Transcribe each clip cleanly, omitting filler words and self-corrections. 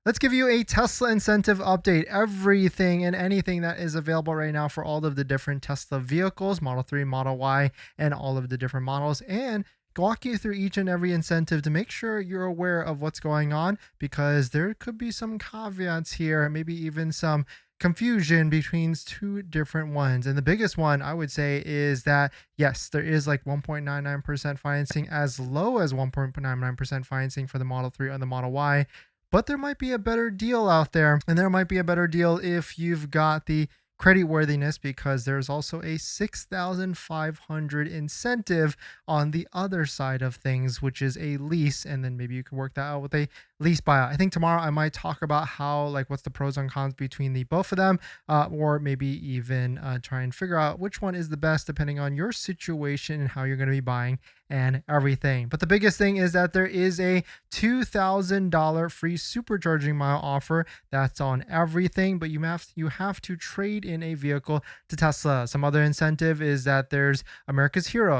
Let's give you a Tesla incentive update. Everything and anything that is available right now for all of the different Tesla vehicles, Model 3, Model Y, and all of the different models, and walk you through each and every incentive to make sure you're aware of what's going on, because there could be some caveats here, maybe even some confusion between two different ones. And the biggest one I would say is that yes, there is like 1.99% financing, as low as 1.99% financing for the Model 3 and the Model Y. But there might be a better deal out there, and there might be a better deal if you've got the creditworthiness, because there's also a 6,500 incentive on the other side of things, which is a lease, and then maybe you can work that out with a lease buyout. I think tomorrow I might talk about how, like, what's the pros and cons between the both of them, or maybe even try and figure out which one is the best depending on your situation and how you're going to be buying and everything. But the biggest thing is that there is a $2,000 free supercharging mile offer that's on everything, but you have to trade in a vehicle to Tesla. Some other incentive is that there's American Hero.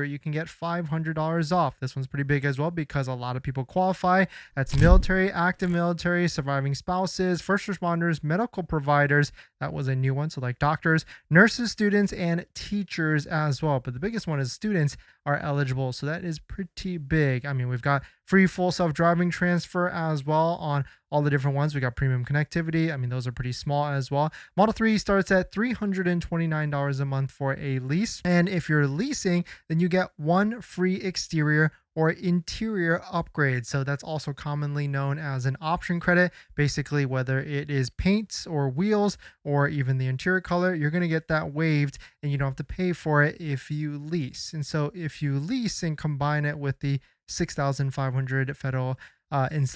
You can get $500 off. This one's pretty big as well because a lot of people qualify. That's military, active military, surviving spouses, first responders, medical providers. That was a new one, so like doctors, nurses, students, and teachers as well. But the biggest one is students are eligible, so that is pretty big. I mean, we've got free full self-driving transfer as well on all the different ones. We got premium connectivity. I mean, those are pretty small as well. Model 3 starts at $329 a month for a lease, and if you're leasing, then you get one free exterior or interior upgrade. So that's also commonly known as an option credit. Basically, whether it is paints or wheels or even the interior color, you're going to get that waived and you don't have to pay for it if you lease. And so if you lease and combine it with the 6,500 federal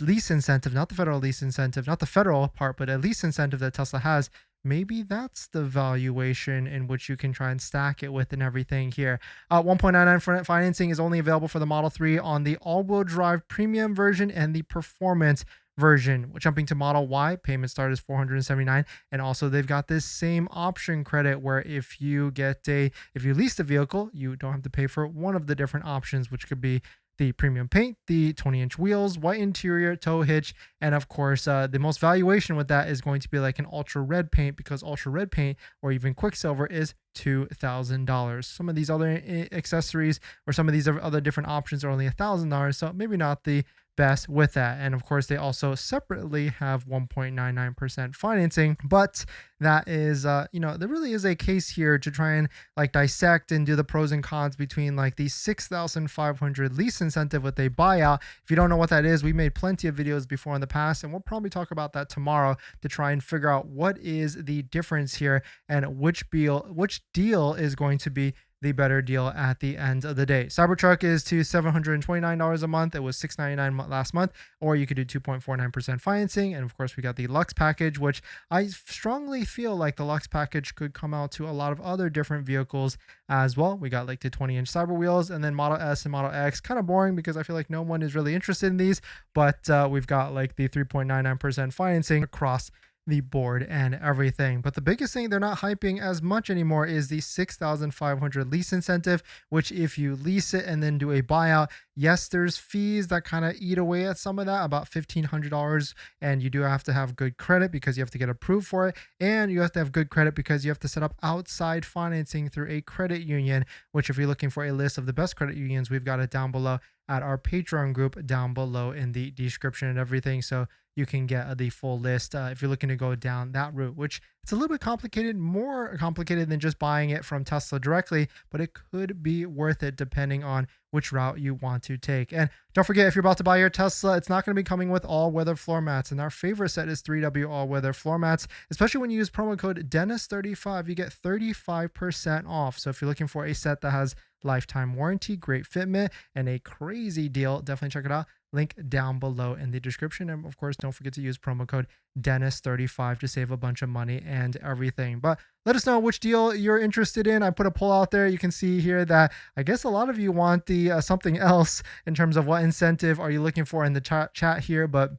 lease incentive, not the federal lease incentive, not the federal part, but a lease incentive that Tesla has, maybe that's the valuation in which you can try and stack it with and everything here. 1.99% financing is only available for the Model 3 on the all-wheel drive premium version and the performance version. Jumping to Model Y, payment start is $479, and also they've got this same option credit where if you lease the vehicle, you don't have to pay for one of the different options, which could be the premium paint, the 20-inch wheels, white interior, tow hitch, and of course, the most valuation with that is going to be like an ultra red paint, because ultra red paint or even Quicksilver is $2,000. Some of these other accessories or some of these other different options are only $1,000, so maybe not the best with that. And of course, they also separately have 1.99% financing, but that is there really is a case here to try and like dissect and do the pros and cons between like the 6,500 lease incentive with a buyout. If you don't know what that is, we made plenty of videos before in the past, and we'll probably talk about that tomorrow to try and figure out what is the difference here and which deal is going to be the better deal at the end of the day. Cybertruck is to $729 a month. It was $699 last month, or you could do 2.49% financing. And of course, we got the Lux package, which I strongly feel like the Lux package could come out to a lot of other different vehicles as well. We got like the 20-inch Cyber wheels, and then Model S and Model X. Kind of boring because I feel like no one is really interested in these, but we've got like the 3.99% financing across the board and everything. But the biggest thing they're not hyping as much anymore is the 6,500 lease incentive, which if you lease it and then do a buyout, yes, there's fees that kind of eat away at some of that, about $1,500, and you do have to have good credit because you have to get approved for it, and you have to have good credit because you have to set up outside financing through a credit union, which if you're looking for a list of the best credit unions, we've got it down below at our Patreon group down below in the description and everything, so you can get the full list if you're looking to go down that route, which it's a little bit complicated, more complicated than just buying it from Tesla directly, but it could be worth it depending on which route you want to take. And don't forget, if you're about to buy your Tesla, it's not going to be coming with all-weather floor mats, and our favorite set is 3W all-weather floor mats. Especially when you use promo code Dennis35, you get 35% off. So if you're looking for a set that has lifetime warranty, great fitment, and a crazy deal, definitely check it out. Link down below in the description. And of course, don't forget to use promo code Dennis35 to save a bunch of money and everything. But let us know which deal you're interested in. I put a poll out there. You can see here that I guess a lot of you want the something else in terms of what incentive are you looking for in the chat here. But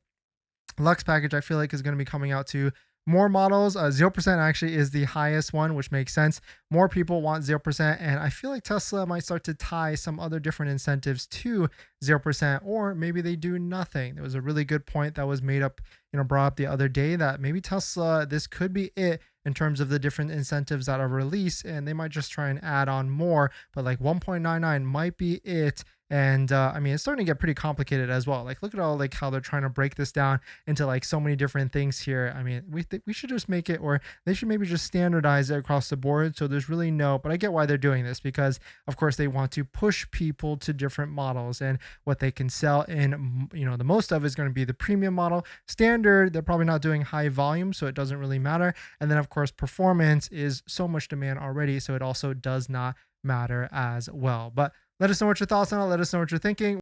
Lux package, I feel like, is going to be coming out to more models. 0% actually is the highest one, which makes sense. More people want 0%, and I feel like Tesla might start to tie some other different incentives to 0%, or maybe they do nothing. There was a really good point that was made up, brought up the other day, that maybe Tesla, this could be it in terms of the different incentives that are released, and they might just try and add on more, but like 1.99 might be it. And I mean, it's starting to get pretty complicated as well. Like, look at all like how they're trying to break this down into like so many different things here. I mean, we should just make it, or they should maybe just standardize it across the board. So there's really no, but I get why they're doing this, because of course they want to push people to different models, and what they can sell in, the most of is going to be the premium model. Standard, they're probably not doing high volume, so it doesn't really matter. And then of course, performance is so much demand already, so it also does not matter as well. But let us know what your thoughts on it. Let us know what you're thinking.